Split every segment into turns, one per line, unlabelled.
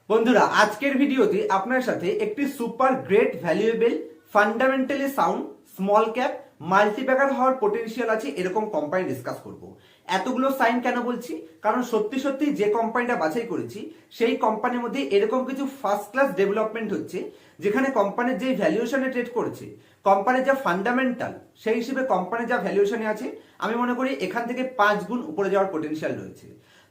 বন্ধুরা, আজকের ভিডিওতে আপনার সাথে একটি super great valuable fundamentally sound small cap multibagger হওয়ার পোটেনশিয়াল আছে এরকম কোম্পানি ডিসকাস করব। এতগুলো সাইন কেন বলছি? কারণ সত্যি সত্যি যে কোম্পানিটা বাছাই করেছি সেই কোম্পানির মধ্যে এরকম কিছু ফার্স্ট ক্লাস ডেভেলপমেন্ট হচ্ছে, যেখানে কোম্পানির যে ভ্যালুয়েশনে ট্রেড করছে, কোম্পানির যা ফান্ডামেন্টাল সেই হিসেবে কোম্পানির যা ভ্যালুয়েশনে আছে, আমি মনে করি এখান থেকে 5 গুণ উপরে যাওয়ার পোটেনশিয়াল রয়েছে।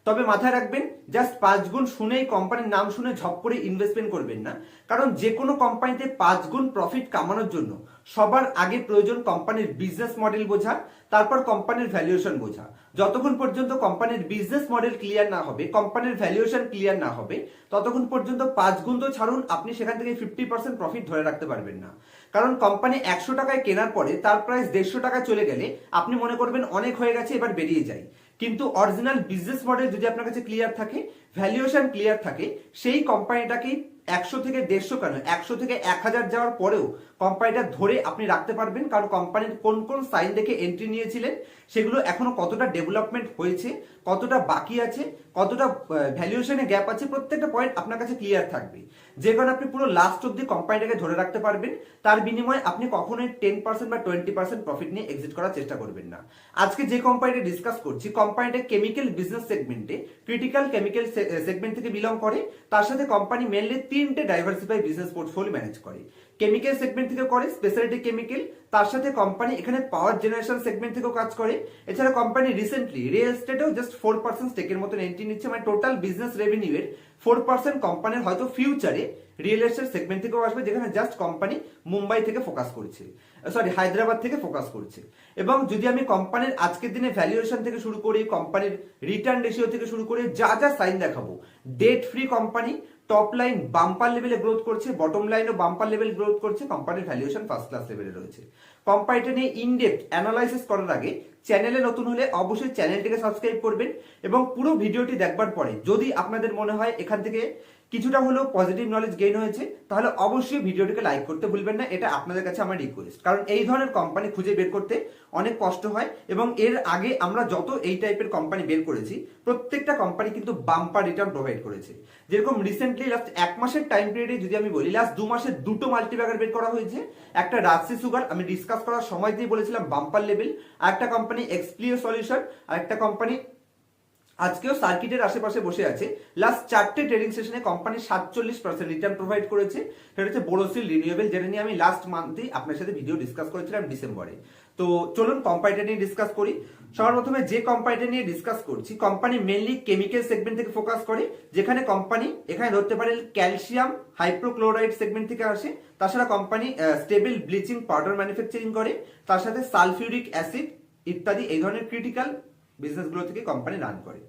তবে মাথায় রাখবেন, জাস্ট 5 গুণ শুনেই কোম্পানির নাম শুনে ঝপ করে ইনভেস্টমেন্ট করবেন না। কারণ যে কোনো কোম্পানিতে 5 গুণ প্রফিট কামানোর জন্য সবার আগে প্রয়োজন কোম্পানির বিজনেস মডেল বোঝা, তারপর কোম্পানির ভ্যালুয়েশন বোঝা। যতক্ষণ পর্যন্ত কোম্পানির বিজনেস মডেল ক্লিয়ার না হবে, কোম্পানির ভ্যালুয়েশন ক্লিয়ার না হবে, ততক্ষণ পর্যন্ত 5 গুণ তো ছাড়ুন, আপনি সেখান থেকে 50% প্রফিট ধরে রাখতে পারবেন না। কারণ কোম্পানি 100 টাকায় কেনার পরে তার প্রাইস 150 টাকা চলে গেলে আপনি মনে করবেন অনেক হয়ে গেছে, এবার বেরিয়ে যাই। কিন্তু অরিজিনাল বিজনেস মডেল যদি আপনার কাছে ক্লিয়ার থাকে, ভ্যালুয়েশন ক্লিয়ার থাকে, সেই কোম্পানিটাকেই 100 থেকে 150 কেন 100 থেকে 1000 যাওয়ার পরেও কোম্পানিটা ধরে আপনি রাখতে পারবেন। কারণ কোম্পানির কোন কোন সাইন দেখে এন্ট্রি নিয়েছিলেন, সেগুলো এখনো কতটা ডেভেলপমেন্ট হয়েছে, কতটা বাকি আছে, কতটা ভ্যালুয়েশনে গ্যাপ আছে, প্রত্যেকটা পয়েন্ট আপনার কাছে ক্লিয়ার থাকবে। যে কারণে আপনি পুরো লাস্ট অব্দি কোম্পানিটাকে ধরে রাখতে পারবেন। তার বিনিময়ে আপনি কখনোই 10% বা 20% প্রফিট নিয়ে এক্সিট করার চেষ্টা করবেন না। আজকে যে কোম্পানিটা ডিসকাস করছি, কোম্পানিটা কেমিক্যাল বিজনেস সেগমেন্টে ক্রিটিক্যাল কেমিক্যাল সেগমেন্ট থেকে বিলং করে। তার সাথে কোম্পানি মেনলি 3টে ডাইভার্সিফাই বিজনেস পোর্টফোলিও ম্যানেজ করে। কেমিক্যাল সেগমেন্ট থেকে করে স্পেশালিটি কেমিক্যাল, তার সাথে কোম্পানি এখানে পাওয়ার জেনারেশন সেগমেন্ট থেকেও কাজ করে। এছাড়া কোম্পানি রিসেন্টলি রিয়েল এস্টেটেও জাস্ট 4% স্টেকের মতন এন্ট্রি নিচ্ছে, মানে টোটাল বিজনেস রেভিনিউ এর 4% কোম্পানির হয়তো ফিউচারে রিয়েল এস্টেট সেগমেন্ট থেকেও আসবে, যেখানে জাস্ট কোম্পানি মুম্বাই থেকে ফোকাস করছে, হায়দ্রাবাদ থেকে ফোকাস করছে। এবং যদি আমি কোম্পানির আজকের দিনে ভ্যালুয়েশন থেকে শুরু করি, কোম্পানির রিটার্ন রেশিও থেকে শুরু করে যা যা সাইন দেখাবো, date free company, top line bumper লেভেলে গ্রোথ করছে, বটম লাইনও বাম্পার লেভেল গ্রোথ করছে, কোম্পানির ভ্যালুয়েশন ফার্স্ট ক্লাস লেভেলে রয়েছে। কোম্পানিটা নিয়ে ইনডেপথ অ্যানালাইসিস করার আগে চ্যানেলে নতুন হলে অবশ্যই চ্যানেলটিকে সাবস্ক্রাইব করবেন এবং পুরো ভিডিওটি দেখবার পরে যদি আপনাদের মনে হয় এখান থেকে কিছুটা হলেও পজিটিভ নলেজ গেইন হয়েছে, তাহলে অবশ্যই ভিডিওটিকে লাইক করতে ভুলবেন না। এটা আপনাদের কাছে আমার রিকোয়েস্ট, কারণ এই ধরনের কোম্পানি খুঁজে বের করতে অনেক কষ্ট হয়। এবং এর আগে আমরা যত এই টাইপের কোম্পানি বের করেছি, প্রত্যেকটা কোম্পানি কিন্তু বাম্পার রিটার্ন প্রোভাইড করেছে। যেরকম রিসেন্টলি লাস্ট 1 মাসের টাইম পিরিয়ডে যদি আমি বলি, লাস্ট 2 মাসে 2টো মাল্টিপ্যাকার বের করা হয়েছে। একটা রাজশ্রী সুগার, আমি ডিসকাস করার সময় দিয়ে বলেছিলাম বাম্পার লেভেল, আর একটা কোম্পানি এক্সপ্লিও সলিউশন, আর একটা কোম্পানি আজকেও সার্কিটের আশেপাশে বসে আছে। লাস্ট 4টে ট্রেডিং সেশনে কোম্পানি 47% রিটার্ন প্রোভাইড করেছে। সেটা হচ্ছে বোরোসিল রিনিউয়েবল, যেটা নিয়ে আমি লাস্ট মান্থেই আপনার সাথে ভিডিও ডিসকাস করেছিলাম ডিসেম্বরে। তো চলুন কোম্পানিটা নিয়ে ডিসকাস করি। সবার প্রথমে যে কোম্পানিটা নিয়ে ডিসকাস করছি, কোম্পানি মেনলি কেমিক্যাল সেগমেন্ট থেকে ফোকাস করে, যেখানে কোম্পানি এখানে ধরতে পারেন ক্যালসিয়াম হাইপ্রোক্লোরাইড সেগমেন্ট থেকে আসে। তাছাড়া company stable bleaching powder manufacturing করে, তার সাথে সালফিউরিক অ্যাসিড ইত্যাদি এই ধরনের ক্রিটিক্যাল বিজনেসগুলো থেকে কোম্পানি রান করে।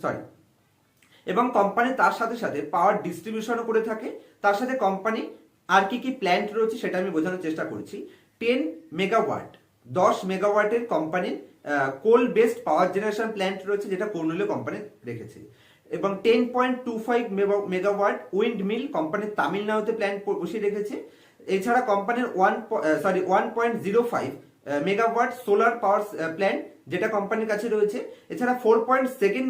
সরি। এবং কোম্পানি তার সাথে সাথে পাওয়ার ডিস্ট্রিবিউশনও করে থাকে। তার সাথে কোম্পানি আর কি কি প্ল্যান্ট রয়েছে সেটা আমি বোঝানোর চেষ্টা করছি। 10 মেগাওয়াট 10 মেগাওয়াটের কোম্পানির কোল বেসড পাওয়ার জেনারেশন প্ল্যান্ট রয়েছে, যেটা কর্নুলে কোম্পানি রেখেছে। এবং 10.25 মেগাওয়াট উইন্ড মিল কোম্পানি তামিলনাড়ুতে প্ল্যান্ট বসিয়ে রেখেছে। এছাড়া কোম্পানির 1.05 মেগাওয়াট সোলার পাওয়ার প্ল্যান্ট যেটা কোম্পানির কাছে রয়েছে। এছাড়া 4.7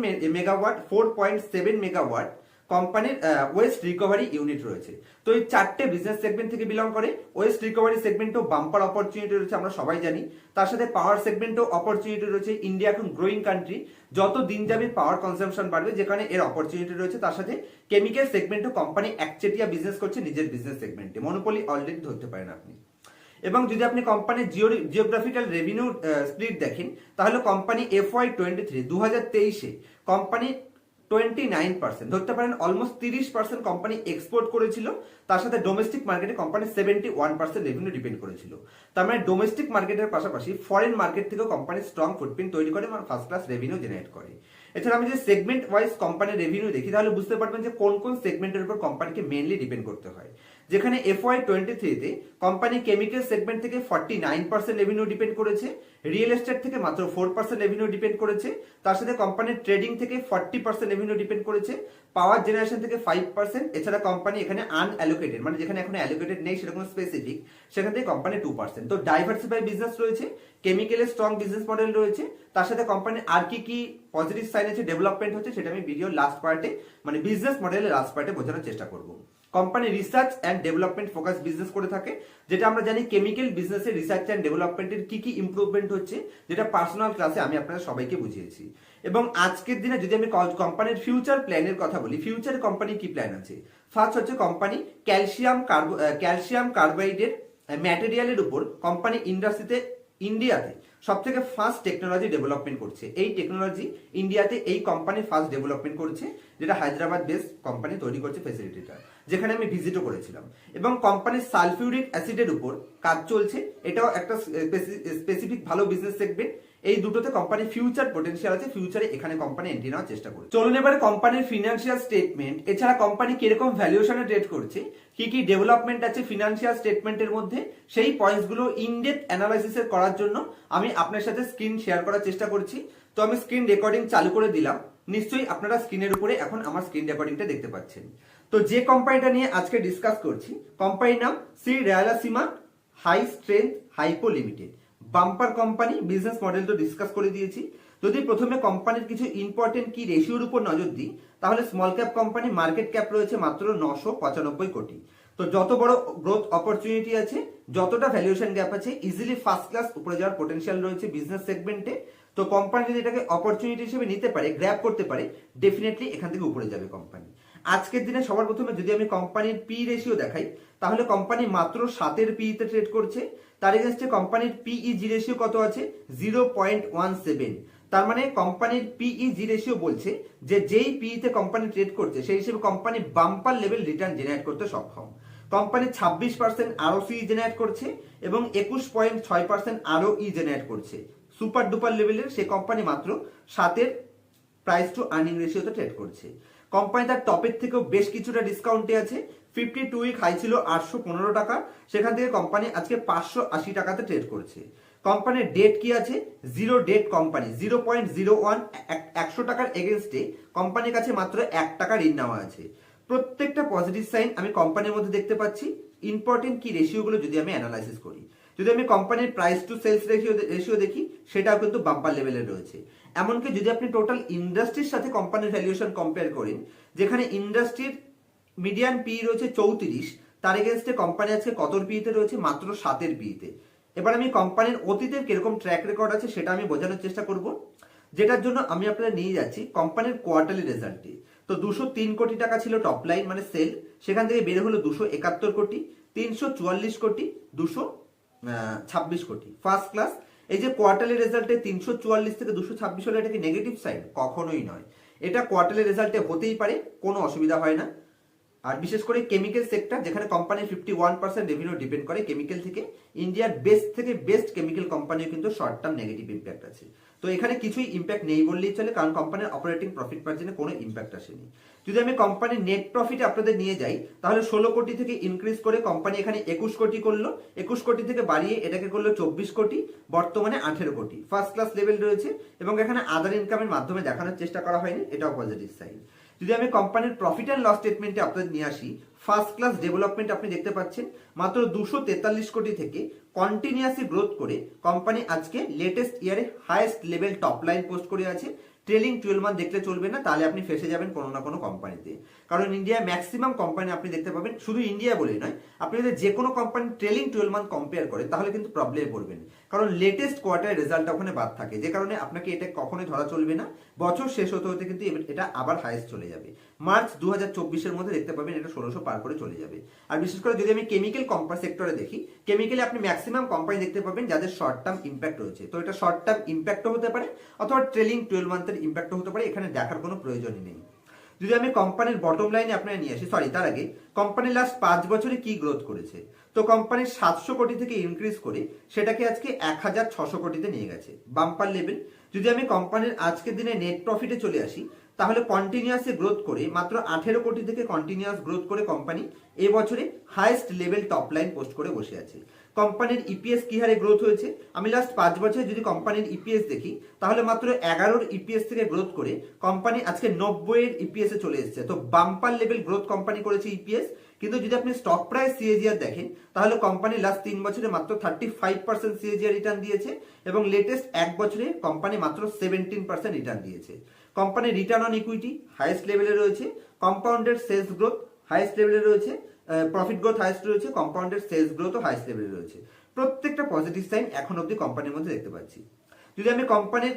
মেগাওয়াট কোম্পানির ওয়েস্ট রিকভারি ইউনিট রয়েছে। তো এই 4টে বিজনেস সেগমেন্ট থেকে বিলং করে। ওয়েস্ট রিকভারি সেগমেন্টও বাম্পার অপরচুনিটি রয়েছে, আমরা সবাই জানি। তার সাথে পাওয়ার সেগমেন্টও অপরচুনিটি রয়েছে। ইন্ডিয়া এখন গ্রোয়িং কান্ট্রি, যত দিন যাবে পাওয়ার কনজাম্পশন বাড়বে, যেখানে এর অপরচুনিটি রয়েছে। তার সাথে কেমিক্যাল সেগমেন্টও কোম্পানি একচেটিয়া বিজনেস করছে নিজের বিজনেস সেগমেন্টে, মনোপলি অলরেডি ধরতে পারেন আপনি। এবং যদি আপনি কোম্পানির জিওগ্রাফিক্যাল রেভিনিউ স্প্লিট দেখেন, তাহলে কোম্পানি FY23 2023-এ কোম্পানি 29% ধরতে পারেন, অলমোস্ট 30% কোম্পানি এক্সপোর্ট করেছিল। তার সাথে ডোমেস্টিক মার্কেটে কোম্পানি 71% রেভিনিউ ডিপেন্ড করেছিল। তার মানে ডোমেস্টিক মার্কেটের পাশাপাশি ফরেন মার্কেট থেকেও কোম্পানি স্ট্রং ফুটপ্রিন্ট তৈরি করে এবং ফার্স্ট ক্লাস রেভিনিউ জেনারেট করে। এছাড়া আমি যদি সেগমেন্ট ওয়াইজ কোম্পানির রেভিনিউ দেখি, তাহলে বুঝতে পারবেন যে কোন কোন সেগমেন্টের উপর কোম্পানিকে মেইনলি ডিপেন্ড করতে হয়। যেখানে FY23-তে কোম্পানি কেমিক্যাল সেগমেন্ট থেকে 49% রেভিনিউ ডিপেন্ড করেছে, রিয়েল এস্টেট থেকে মাত্র 4% রেভিনিউ ডিপেন্ড করেছে, তার সাথে কোম্পানির ট্রেডিং থেকে 40% রেভিনিউ ডিপেন্ড করেছে, পাওয়ার জেনারেশন থেকে 5%, এছাড়া কোম্পানি এখানে আনঅ্যালোকেটেড মানে যেখানে এখন অ্যালোকেটেড নেই সেরকম স্পেসিফিক, সেখান থেকে কোম্পানি 2%। তো ডাইভার্সিফাই বিজনেস রয়েছে, কেমিক্যালের স্ট্রং বিজনেস মডেল রয়েছে, তার সাথে কোম্পানির আর কি কি পজিটিভ সাইন আছে, ডেভেলপমেন্ট হচ্ছে, সেটা আমি ভিডিও লাস্ট পার্টে মানে বিজনেস মডেলের লাস্ট পার্টে বোঝানোর চেষ্টা করব। Company research and development focus business করে থাকে, যেটা আমরা জানি কেমিক্যাল বিজনেসে রিসার্চ অ্যান্ড ডেভেলপমেন্টের কি কি ইমপ্রুভমেন্ট হচ্ছে, যেটা পার্সোনাল ক্লাসে আমি আপনাদের সবাইকে বুঝিয়েছি। এবং আজকের দিনে যদি আমি কোম্পানির ফিউচার প্ল্যানের কথা বলি, ফিউচার কোম্পানি কি প্ল্যান আছে? ফার্স্ট হচ্ছে কোম্পানি ক্যালসিয়াম কার্বাইডের ম্যাটেরিয়ালের উপর কোম্পানি ইন্ডাস্ট্রিতে ইন্ডিয়াতে সব থেকে ফার্স্ট টেকনোলজি ডেভেলপমেন্ট করছে। এই টেকনোলজি ইন্ডিয়াতে এই কোম্পানি ফার্স্ট ডেভেলপমেন্ট করছে, যেটা হায়দ্রাবাদ বেসড কোম্পানি তৈরি করছে ফেসিলিটিটা, যেখানে আমি ভিজিটও করেছিলাম। এবং কোম্পানির সালফিউরিক অ্যাসিডের উপর কাজ চলছে, এটাও একটা স্পেসিফিক ভালো বিজনেস সেগমেন্ট। এই দুটোতে কোম্পানির ফিউচার পটেনশিয়াল আছে, ফিউচারে এখানে কোম্পানি এন্ট্রি নেওয়ার চেষ্টা করছে। চলুন এবারে কোম্পানির ফিনান্সিয়াল স্টেটমেন্ট, এছাড়া কোম্পানি কিরকম ভ্যালুয়েশনে ট্রেড করছে, কি কি ডেভেলপমেন্ট আছে ফিনান্সিয়াল স্টেটমেন্টের মধ্যে, সেই পয়েন্টসগুলো ইনডেপথ অ্যানালাইসিস করার জন্য আমি আপনার সাথে স্ক্রিন শেয়ার করার চেষ্টা করছি। তো আমি স্ক্রিন রেকর্ডিং চালু করে দিলাম, নিশ্চয়ই আপনারা স্ক্রিনের উপরে এখন আমার স্ক্রিন রেকর্ডিংটা দেখতে পাচ্ছেন। তো যে কোম্পানিটা নিয়ে আজকে ডিসকাস করছি, কোম্পানির নাম Shri Rayalaseema high strength hypo limited, bumper company. Business model তো ডিসকাস করে দিয়েছি। যদি প্রথমে কোম্পানির কিছু ইম্পর্টেন্ট কি রেশিওর উপর নজর দিই, তাহলে small cap company market cap রয়েছে মাত্র 995 কোটি। তো যত বড় গ্রোথ অপরচুনিটি আছে, যতটা ভ্যালুয়েশন গ্যাপ আছে, ইজিলি ফার্স্ট ক্লাস উপরে যাওয়ার পোটেনশিয়াল রয়েছে বিজনেস সেগমেন্টে। তো কোম্পানি যদি এটাকে অপরচুনিটি হিসেবে নিতে পারে, গ্র্যাব করতে পারে, ডেফিনেটলি এখান থেকে উপরে যাবে কোম্পানি। আজকের দিনে সবার প্রথমে যদি আমি কোম্পানির পি রেশিও দেখাই, তাহলে কোম্পানি মাত্র 7-এর পিতে ট্রেড করছে। তার এগেইনস্টে কোম্পানির পিই-জি রেশিও কত আছে? 0.17। তার মানে কোম্পানির পিই-জি রেশিও বলছে যে যেই পিইতে কোম্পানি ট্রেড করছে সেই হিসেবে company bumper level return generate করতে সক্ষম। কোম্পানি 26% আরওসি জেনারেট করছে এবং 21.6% আরওই জেনারেট করছে। সুপার ডুপার লেভেলের সে কোম্পানি মাত্র 7-এর প্রাইস টু আর্নিং রেশিওতে ট্রেড করছে। কোম্পানি তার টপের থেকেও বেশ কিছুটা ডিসকাউন্টে আছে। 52 উইক হাই ছিল 815 টাকা, সেখান থেকে কোম্পানি আজকে 580 টাকাতে ট্রেড করছে। কোম্পানির ডেট কি আছে? Zero date company, 0.01। 100 টাকার এগেনস্টে কোম্পানির কাছে মাত্র 1 টাকা ঋণ নেওয়া আছে। প্রত্যেকটা পজিটিভ সাইন আমি কোম্পানির মধ্যে দেখতে পাচ্ছি। ইম্পর্টেন্ট কি রেশিওগুলো যদি আমি অ্যানালাইসিস করি, যদি আমি কোম্পানির প্রাইস টু সেলস রেশিও দেখি, সেটাও কিন্তু বাম্পার লেভেলে রয়েছে। এমনকি যদি আপনি টোটাল ইন্ডাস্ট্রির সাথে কোম্পানির ভ্যালুয়েশন কম্পেয়ার করেন, যেখানে ইন্ডাস্ট্রির মিডিয়ান পি রয়েছে 34, তার এগেনস্টে কোম্পানি আজকে কতর পিতে রয়েছে? মাত্র 7-এর পিতে। এবার আমি কোম্পানির অতীতের কিরকম ট্র্যাক রেকর্ড আছে সেটা আমি বোঝানোর চেষ্টা করব, যেটার জন্য আমি আপনাদের নিয়ে যাচ্ছি কোম্পানির কোয়ার্টারলি রেজাল্টে। তো 203 কোটি টাকা ছিল টপ লাইন মানে সেল, সেখান থেকে বেড়ে হলো 271 কোটি, 344 কোটি, 226 কোটি, ফার্স্ট ক্লাস। এই যে কোয়ার্টারলি রেজাল্টে 344 থেকে 226 হলো, এটা কি নেগেটিভ সাইড? কখনোই নয়। এটা কোয়ার্টারলি রেজাল্টে হতেই পারে, কোনো অসুবিধা হয় না। আর বিশেষ করে কেমিক্যাল সেক্টর, যেখানে কোম্পানির 51% রেভিনিউ ডিপেন্ড করে কেমিক্যাল থেকে, ইন্ডিয়ার বেস্ট থেকে বেস্ট কেমিক্যাল কোম্পানিও কিন্তু শর্ট টার্ম নেগেটিভ ইম্প্যাক্ট আছে। তো এখানে কিছুই ইম্প্যাক্ট নেই বললেই চলে, কারণ কোম্পানির অপারেটিং প্রফিট মার্জিনে কোনো ইম্প্যাক্ট আসেনি। যদি আমি কোম্পানির নেট প্রফিটে আপনাদের নিয়ে যাই, তাহলে 16 কোটি থেকে ইনক্রিজ করে কোম্পানি এখানে 21 কোটি করলো, 21 কোটি থেকে বাড়িয়ে এটাকে করলো 24 কোটি, বর্তমানে 18 কোটি, ফার্স্ট ক্লাস লেভেল রয়েছে। এবং এখানে আদার ইনকামের মাধ্যমে দেখানোর চেষ্টা করা হয়নি, এটাও পজিটিভ সাইন। যদি আমি কোম্পানির প্রফিট অ্যান্ড লস স্টেটমেন্টে আপনাদের নিয়ে আসি, ফার্স্ট ক্লাস ডেভেলপমেন্ট আপনি দেখতে পাচ্ছেন। মাত্র 243 কোটি থেকে কন্টিনিউয়াসলি গ্রোথ করে কোম্পানি আজকে লেটেস্ট ইয়ারে highest level top line post করে আছে। ট্রেলিং 12 মান্থ দেখলে চলবে না, তাহলে আপনি ফেসে যাবেন কোনো না কোনো কোম্পানিতে। কারণ ইন্ডিয়ায় ম্যাক্সিমাম কোম্পানি আপনি দেখতে পাবেন, শুধু ইন্ডিয়া বলেই নয়, আপনি যদি যে কোনো কোম্পানি ট্রেলিং 12 মান্থ কম্পেয়ার করেন, তাহলে কিন্তু প্রবলেমে পড়বেন। কারণ লেটেস্ট কোয়ার্টারের রেজাল্ট ওখানে বাদ থাকে, যে কারণে আপনাকে এটা কখনোই ধরা চলবে না। বছর শেষ হতে হতে কিন্তু এটা আবার হাইয়েস্ট চলে যাবে। মার্চ 2024-এর মধ্যে দেখতে পাবেন এটা 1600 পার করে চলে যাবে। আর বিশেষ করে যদি আমি কেমিক্যাল কোম্পানি সেক্টরে দেখি, কেমিক্যালে আপনি ম্যাক্সিমাম কোম্পানি দেখতে পাবেন যাদের শর্ট টার্ম ইম্প্যাক্ট রয়েছে। তো এটা শর্ট টার্ম ইম্প্যাক্টও হতে পারে, অথবা ট্রেলিং 12 মান্থের ইম্প্যাক্ট হতে পারে, এখানে দেখার কোনো প্রয়োজনই নেই। যদি আমি কোম্পানির বটম লাইনে আপনারা নিয়ে আসি, তার আগে কোম্পানি লাস্ট 5 বছরে কি গ্রোথ করেছে। তো কোম্পানির 700 কোটি থেকে ইনক্রিজ করে সেটাকে আজকে 1600 কোটিতে নিয়ে গেছে, বাম্পার লেভেল। যদি আমি কোম্পানির আজকের দিনে নেট প্রফিটে চলে আসি, তাহলে কন্টিনিউয়াসলি গ্রোথ করে মাত্র 18 কোটি থেকে কন্টিনিউয়াস গ্রোথ করে কোম্পানি এবছরে highest level top line post করে বসে আছে। কোম্পানির ইপিএস কি হারে গ্রোথ হয়েছে, আমি লাস্ট 5 বছরে যদি কোম্পানির ইপিএস দেখি তাহলে মাত্র 11 ইপিএস থেকে গ্রোথ করে কোম্পানি আজকে 90 এর ইপিএস এ চলে এসেছে। তো বাম্পার লেভেল গ্রোথ কোম্পানি করেছে ইপিএস। কিন্তু যদি আপনি স্টক প্রাইস সিএজিআর দেখেন তাহলে কোম্পানি লাস্ট 3 বছরে মাত্র 35% সিএজিআর রিটার্ন দিয়েছে এবং লেটেস্ট 1 বছরে কোম্পানি মাত্র 17% রিটার্ন দিয়েছে। কোম্পানির রিটার্ন অন ইকুইটি হাইয়েস্ট লেভেলে রয়েছে, কম্পাউন্ডেড সেলস গ্রোথ হাইয়েস্ট লেভেলে রয়েছে, প্রফিট গ্রোথ হাইয়েস্ট রয়েছে, কম্পাউন্ডেড সেলস গ্রোথও হাইয়েস্ট লেভেলে রয়েছে। প্রত্যেকটা পজিটিভ সাইন এখন অবধি কোম্পানির মধ্যে দেখতে পাচ্ছি। যদি আমি কোম্পানির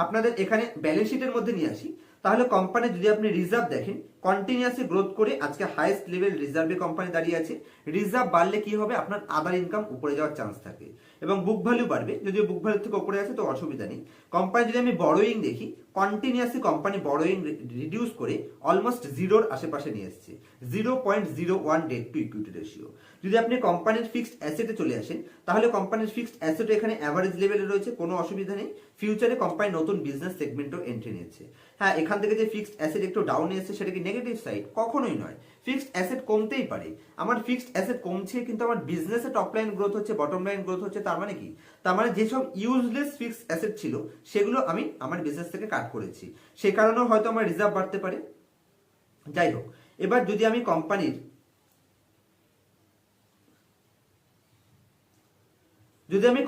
আপনাদের এখানে ব্যালেন্স শিটের মধ্যে নিয়ে আসি তাহলে কোম্পানির যদি আপনি রিজার্ভ দেখেন কন্টিনিউয়াসলি গ্রোথ করে আজকে হাইয়েস্ট লেভেল রিজার্ভে কোম্পানি দাঁড়িয়ে আছে। রিজার্ভ বাড়লে কি হবে, আপনার আদার ইনকাম উপরে যাওয়ার চান্স থাকে এবং বুক ভ্যালু বাড়বে। যদিও বুক ভ্যালু থেকে উপরে আছে তো অসুবিধা নেই। কোম্পানি যদি আমি বড়োইং দেখি কন্টিনিউয়াসলি কোম্পানি বড়োইং রিডিউস করে অলমোস্ট জিরোর আশেপাশে নিয়ে এসছে, 0.01 ডেট টু ইকুইটি রেশিও। যদি আপনি কোম্পানির ফিক্সড অ্যাসেটে চলে আসেন তাহলে কোম্পানির ফিক্সড অ্যাসেট এখানে অ্যাভারেজ লেভেলে রয়েছে, কোনো অসুবিধা নেই। ফিউচারে কোম্পানি নতুন বিজনেস সেগমেন্টও এন্ট্রি নিয়েছে। হ্যাঁ, এখান থেকে যে ফিক্সড অ্যাসেট একটু ডাউন এসেছে সেটা কি নেগেটিভ সাইড? কখনোই নয়। ফিক্সড অ্যাসেট কমতেই পারে, আমার ফিক্সড অ্যাসেট কমছে কিন্তু আমার বিজনেসে টপ লাইন গ্রোথ হচ্ছে, বটম লাইন গ্রোথ হচ্ছে। তার মানে কি? তার মানে যেসব ইউজলেস ফিক্সড অ্যাসেট ছিল সেগুলো আমি আমার বিজনেস থেকে কাট করেছি, সেই কারণেও হয়তো আমার রিজার্ভ বাড়তে পারে। যাই হোক, এবার যদি আমি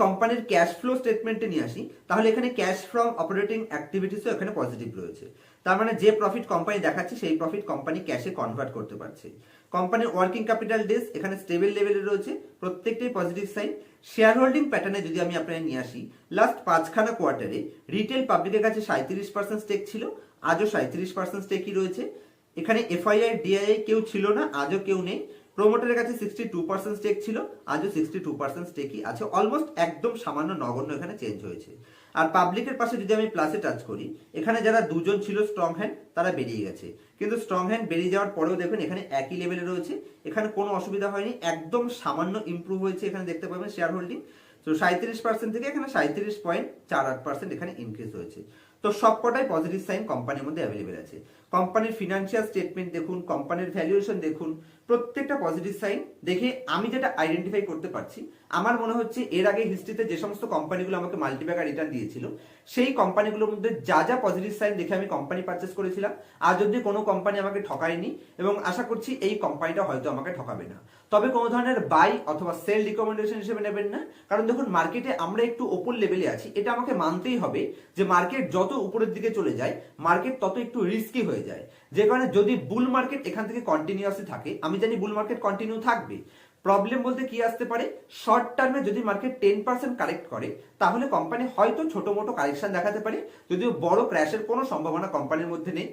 কোম্পানির ক্যাশ ফ্লো স্টেটমেন্টে নিয়ে আসি তাহলে এখানে ক্যাশ ফ্রম অপারেটিং অ্যাক্টিভিটিসও এখানে পজিটিভ রয়েছে। তার মানে যে প্রফিট কোম্পানি দেখাচ্ছে সেই প্রফিট কোম্পানি ক্যাশে কনভার্ট করতে পারছে। কোম্পানির ওয়ার্কিং ক্যাপিটাল ডেজ এখানে স্টেবল লেভেলে রয়েছে, প্রত্যেকটাই পজিটিভ সাইন। শেয়ার হোল্ডিং প্যাটার্নে যদি আমি আপনাদের নিয়ে আসি লাস্ট 5খানা কোয়ার্টারে রিটেল পাবলিকের কাছে 37% স্টেক ছিল, আজও 37% স্টেকই রয়েছে। এখানে এফআইআই ডিআইআই কেউ ছিল না, আজও কেউ নেই। প্রোমোটারের কাছে 62% স্টেক ছিল, আজও 62% স্টেকই আছে। অলমোস্ট একদম সামান্য নগণ্য এখানে চেঞ্জ হয়েছে। আর পাবলিকের পাশে যদি আমি প্লাসে টাচ করি এখানে যারা দুজন ছিল স্ট্রং হ্যান্ড তারা বেরিয়ে গেছে, কিন্তু স্ট্রং হ্যান্ড বেরিয়ে যাওয়ার পরেও দেখবেন এখানে একই লেভেলে রয়েছে, এখানে কোনো অসুবিধা হয়নি, একদম সামান্য ইমপ্রুভ হয়েছে। এখানে দেখতে পাবেন শেয়ার হোল্ডিং তো 37% থেকে এখানে 37.48% এখানে ইনক্রিজ হয়েছে। তো সবকটাই পজিটিভ সাইন কোম্পানির মধ্যে অ্যাভেলেবেল আছে। কোম্পানির ফিনান্সিয়াল স্টেটমেন্ট দেখুন, কোম্পানির ভ্যালুয়েশন দেখুন, প্রত্যেকটা পজিটিভ সাইন দেখে আমি যেটা আইডেন্টিফাই করতে পারছি, আমার মনে হচ্ছে এর আগে হিস্ট্রিতে যে সমস্ত কোম্পানিগুলো আমাকে মাল্টিব্যাগার রিটার্ন দিয়েছিল সেই কোম্পানিগুলোর মধ্যে যা যা পজিটিভ সাইন দেখে আমি কোম্পানি পারচেস করেছিলাম আজ অব্দি কোনো কোম্পানি আমাকে ঠকায়নি এবং আশা করছি এই কোম্পানিটা হয়তো আমাকে ঠকাবে না। তবে কোনো ধরনের বাই অথবা সেল রিকমেন্ডেশন হিসেবে নেবেন না, কারণ দেখুন মার্কেটে আমরা একটু ওপর লেভেলে আছি, এটা আমাকে মানতেই হবে যে মার্কেট যত উপরের দিকে চলে যায় মার্কেট তত একটু রিস্কি হয়ে যায়। যে কারণে যদি বুল মার্কেট এখান থেকে কন্টিনিউয়াসলি থাকে, আমি জানি বুল মার্কেট কন্টিনিউ থাকবে, প্রবলেম বলতে কি আসতে পারে, শর্ট টার্মে যদি মার্কেট 10% কারেক্ট করে তাহলে কোম্পানি হয়তো ছোট মোটো কারেকশন দেখাতে পারে, যদিও বড় ক্র্যাশের কোনো সম্ভাবনা কোম্পানির মধ্যে নেই,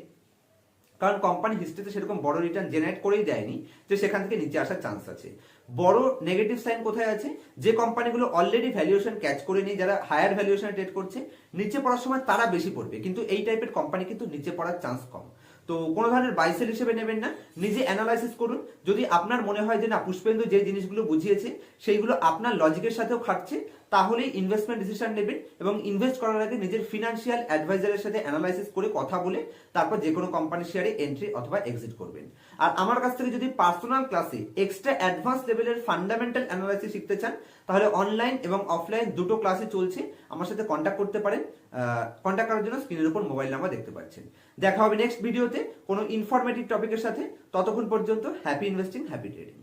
কারণ কোম্পানি হিস্ট্রিতে সেরকম বড় রিটার্ন জেনারেট করেই দেয়নি যে সেখান থেকে নিচে আসার চান্স আছে। বড় নেগেটিভ সাইন কোথায় আছে, যে কোম্পানিগুলো অলরেডি ভ্যালুয়েশন ক্যাচ করে নিয়ে যারা হায়ার ভ্যালুয়েশনে ট্রেড করছে নিচে পড়ার সময় তারা বেশি পড়বে, কিন্তু এই টাইপের কোম্পানি কিন্তু নিচে পড়ার চান্স কম। তো কোনো ধরনের বাইসেল হিসেবে নেবেন না, নিজে অ্যানালাইসিস করুন। যদি আপনার মনে হয় যে না পুষ্পেন্দু যে জিনিসগুলো বুঝিয়েছে সেইগুলো আপনার লজিকের সাথেও খাটছে তাহলেই ইনভেস্টমেন্ট ডিসিশন নেবেন এবং ইনভেস্ট করার আগে নিজের ফিনান্সিয়াল অ্যাডভাইজারের সাথে অ্যানালাইসিস করে কথা বলে তারপর যে কোনো কোম্পানির শেয়ারে এন্ট্রি অথবা এক্সিট করবেন। আর আমার কাছ থেকে যদি পার্সোনাল ক্লাসে এক্সট্রা অ্যাডভান্স লেভেলের ফান্ডামেন্টাল অ্যানালাইসিস শিখতে চান তাহলে অনলাইন এবং অফলাইন দুটো ক্লাসে চলছে, আমার সাথে কন্ট্যাক্ট করতে পারেন। কন্ট্যাক্ট করার জন্য স্ক্রিনের উপর মোবাইল নাম্বার দেখতে পাচ্ছেন। দেখা হবে নেক্সট ভিডিওতে কোনো ইনফরমেটিভ টপিকের সাথে। ততক্ষণ পর্যন্ত হ্যাপি ইনভেস্টিং, হ্যাপি ট্রেডিং।